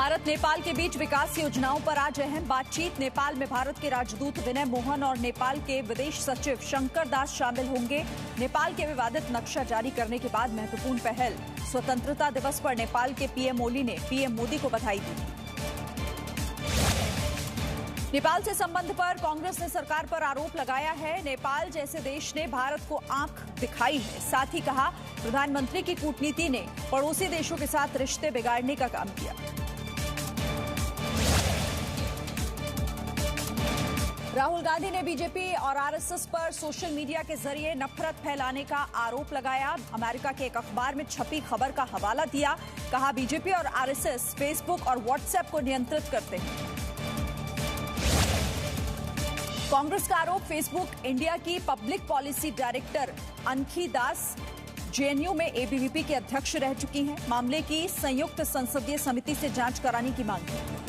भारत नेपाल के बीच विकास योजनाओं पर आज अहम बातचीत। नेपाल में भारत के राजदूत विनय मोहन और नेपाल के विदेश सचिव शंकर दास शामिल होंगे। नेपाल के विवादित नक्शा जारी करने के बाद महत्वपूर्ण पहल। स्वतंत्रता दिवस पर नेपाल के पीएम ओली ने पीएम मोदी को बधाई दी। नेपाल से संबंध पर कांग्रेस ने सरकार पर आरोप लगाया है। नेपाल जैसे देश ने भारत को आंख दिखाई है। साथ ही कहा, प्रधानमंत्री की कूटनीति ने पड़ोसी देशों के साथ रिश्ते बिगाड़ने का काम किया। राहुल गांधी ने बीजेपी और आरएसएस पर सोशल मीडिया के जरिए नफरत फैलाने का आरोप लगाया। अमेरिका के एक अखबार में छपी खबर का हवाला दिया। कहा, बीजेपी और आरएसएस फेसबुक और व्हाट्सएप को नियंत्रित करते हैं। कांग्रेस का आरोप, फेसबुक इंडिया की पब्लिक पॉलिसी डायरेक्टर अनखी दास जेएनयू में एबीवीपी के अध्यक्ष रह चुकी हैं। मामले की संयुक्त संसदीय समिति से जांच कराने की मांग है।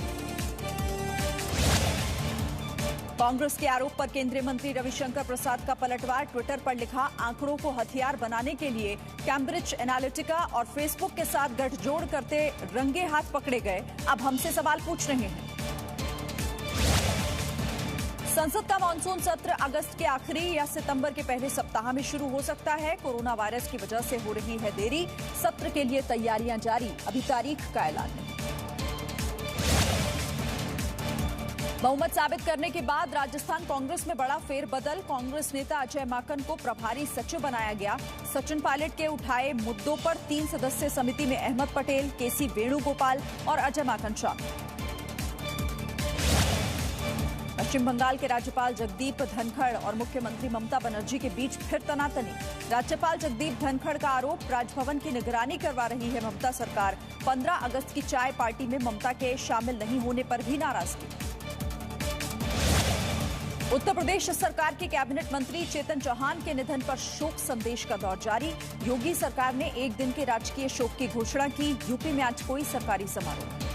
कांग्रेस के आरोप पर केंद्रीय मंत्री रविशंकर प्रसाद का पलटवार। ट्विटर पर लिखा, आंकड़ों को हथियार बनाने के लिए कैम्ब्रिज एनालिटिका और फेसबुक के साथ गठजोड़ करते रंगे हाथ पकड़े गए। अब हमसे सवाल पूछ रहे हैं। संसद का मानसून सत्र अगस्त के आखिरी या सितंबर के पहले सप्ताह में शुरू हो सकता है। कोरोना वायरस की वजह से हो रही है देरी। सत्र के लिए तैयारियां जारी, अभी तारीख का ऐलान नहीं। बहुमत साबित करने के बाद राजस्थान कांग्रेस में बड़ा फेरबदल। कांग्रेस नेता अजय माकन को प्रभारी सचिव बनाया गया। सचिन पायलट के उठाए मुद्दों पर 3 सदस्यीय समिति में अहमद पटेल, केसी वेणुगोपाल और अजय माकन शामिल। पश्चिम बंगाल के राज्यपाल जगदीप धनखड़ और मुख्यमंत्री ममता बनर्जी के बीच फिर तनातनी। राज्यपाल जगदीप धनखड़ का आरोप, राजभवन की निगरानी करवा रही है ममता सरकार। 15 अगस्त की चाय पार्टी में ममता के शामिल नहीं होने पर भी नाराजगी। उत्तर प्रदेश सरकार के कैबिनेट मंत्री चेतन चौहान के निधन पर शोक संदेश का दौर जारी। योगी सरकार ने एक दिन के राजकीय शोक की घोषणा की। यूपी में आज कोई सरकारी समारोह।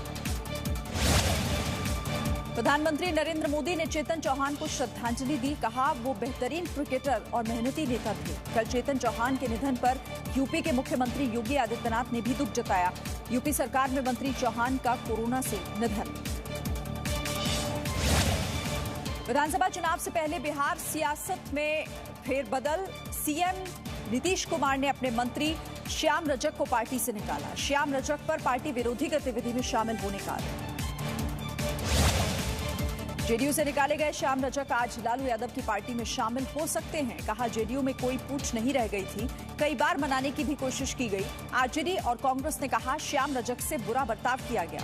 प्रधानमंत्री नरेंद्र मोदी ने चेतन चौहान को श्रद्धांजलि दी। कहा, वो बेहतरीन क्रिकेटर और मेहनती नेता थे। कल चेतन चौहान के निधन पर यूपी के मुख्यमंत्री योगी आदित्यनाथ ने भी दुख जताया। यूपी सरकार में मंत्री चौहान का कोरोना से निधन। विधानसभा चुनाव से पहले बिहार सियासत में फेरबदल। सीएम नीतीश कुमार ने अपने मंत्री श्याम रजक को पार्टी से निकाला। श्याम रजक पर पार्टी विरोधी गतिविधि में शामिल होने का आरोप। जेडीयू से निकाले गए श्याम रजक आज लालू यादव की पार्टी में शामिल हो सकते हैं। कहा, जेडीयू में कोई पूछ नहीं रह गई थी। कई बार मनाने की भी कोशिश की गई। आरजेडी और कांग्रेस ने कहा, श्याम रजक से बुरा बर्ताव किया गया।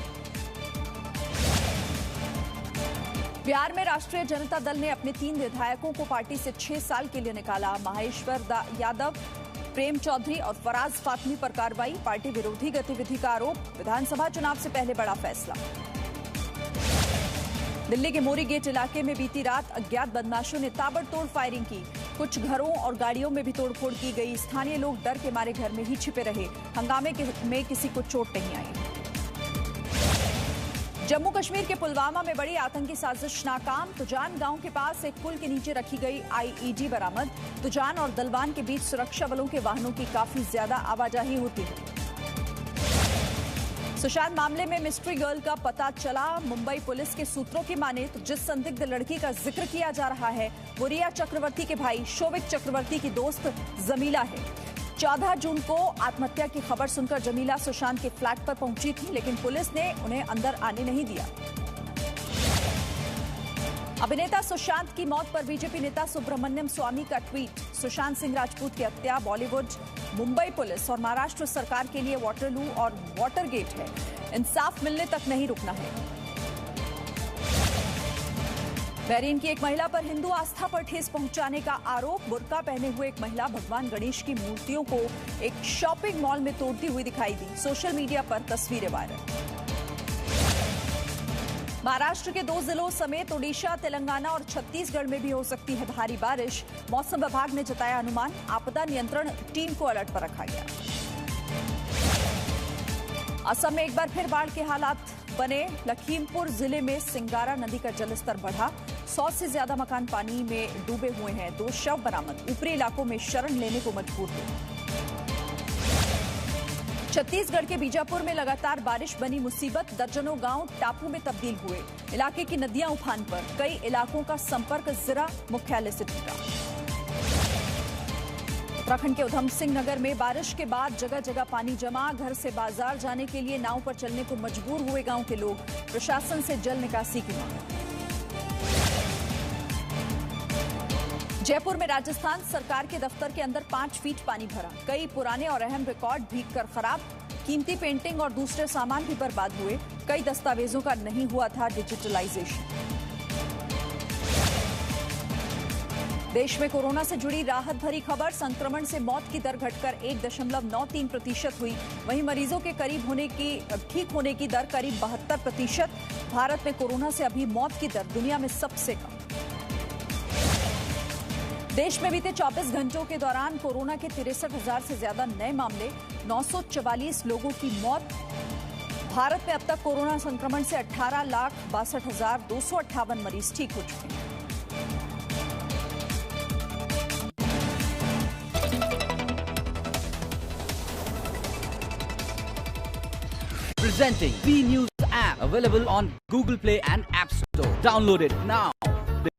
बिहार में राष्ट्रीय जनता दल ने अपने 3 विधायकों को पार्टी से 6 साल के लिए निकाला। महेश्वर यादव, प्रेम चौधरी और फराज फातमी पर कार्रवाई। पार्टी विरोधी गतिविधि का आरोप। विधानसभा चुनाव से पहले बड़ा फैसला। दिल्ली के मोरी गेट इलाके में बीती रात अज्ञात बदमाशों ने ताबड़तोड़ फायरिंग की। कुछ घरों और गाड़ियों में भी तोड़फोड़ की गई। स्थानीय लोग डर के मारे घर में ही छिपे रहे। हंगामे में किसी को चोट नहीं आई। जम्मू कश्मीर के पुलवामा में बड़ी आतंकी साजिश नाकाम। तुजान गांव के पास एक पुल के नीचे रखी गई आईईडी बरामद। तुजान और दलवान के बीच सुरक्षा बलों के वाहनों की काफी ज्यादा आवाजाही होती है। सुशांत मामले में मिस्ट्री गर्ल का पता चला। मुंबई पुलिस के सूत्रों की माने तो जिस संदिग्ध लड़की का जिक्र किया जा रहा है वो रिया चक्रवर्ती के भाई शोभिक चक्रवर्ती की दोस्त जमीला है। 14 जून को आत्महत्या की खबर सुनकर जमीला सुशांत के फ्लैट पर पहुंची थी, लेकिन पुलिस ने उन्हें अंदर आने नहीं दिया। अभिनेता सुशांत की मौत पर बीजेपी नेता सुब्रमण्यम स्वामी का ट्वीट। सुशांत सिंह राजपूत की हत्या बॉलीवुड, मुंबई पुलिस और महाराष्ट्र सरकार के लिए वाटरलू और वाटरगेट है। इंसाफ मिलने तक नहीं रुकना है। बहरीन की एक महिला पर हिंदू आस्था पर ठेस पहुंचाने का आरोप। बुर्का पहने हुए एक महिला भगवान गणेश की मूर्तियों को एक शॉपिंग मॉल में तोड़ती हुई दिखाई दी। सोशल मीडिया पर तस्वीरें वायरल। महाराष्ट्र के 2 जिलों समेत ओडिशा, तेलंगाना और छत्तीसगढ़ में भी हो सकती है भारी बारिश। मौसम विभाग ने जताया अनुमान। आपदा नियंत्रण टीम को अलर्ट पर रखा गया। असम में एक बार फिर बाढ़ के हालात बने। लखीमपुर जिले में सिंगारा नदी का जलस्तर बढ़ा। 100 से ज्यादा मकान पानी में डूबे हुए हैं। 2 शव बरामद। ऊपरी इलाकों में शरण लेने को मजबूर हुए। छत्तीसगढ़ के बीजापुर में लगातार बारिश बनी मुसीबत, दर्जनों गांव टापू में तब्दील हुए। इलाके की नदियां उफान पर, कई इलाकों का संपर्क जिला मुख्यालय से टूटा। उत्तराखंड के उधम सिंह नगर में बारिश के बाद जगह जगह पानी जमा, घर से बाजार जाने के लिए नाव पर चलने को मजबूर हुए गांव के लोग। प्रशासन से जल निकासी की मांग। जयपुर में राजस्थान सरकार के दफ्तर के अंदर 5 फीट पानी भरा, कई पुराने और अहम रिकॉर्ड भीगकर खराब, कीमती पेंटिंग और दूसरे सामान भी बर्बाद हुए। कई दस्तावेजों का नहीं हुआ था डिजिटलाइजेशन। देश में कोरोना से जुड़ी राहत भरी खबर, संक्रमण से मौत की दर घटकर 1.93% हुई। वहीं मरीजों के ठीक होने की दर करीब 72%। भारत में कोरोना से अभी मौत की दर दुनिया में सबसे कम। देश में बीते 24 घंटों के दौरान कोरोना के 63,000 से ज्यादा नए मामले, 944 लोगों की मौत। भारत में अब तक कोरोना संक्रमण से 18,62,258 मरीज ठीक हो चुके हैं। Presenting B News app, available on Google Play and App Store. Download it now.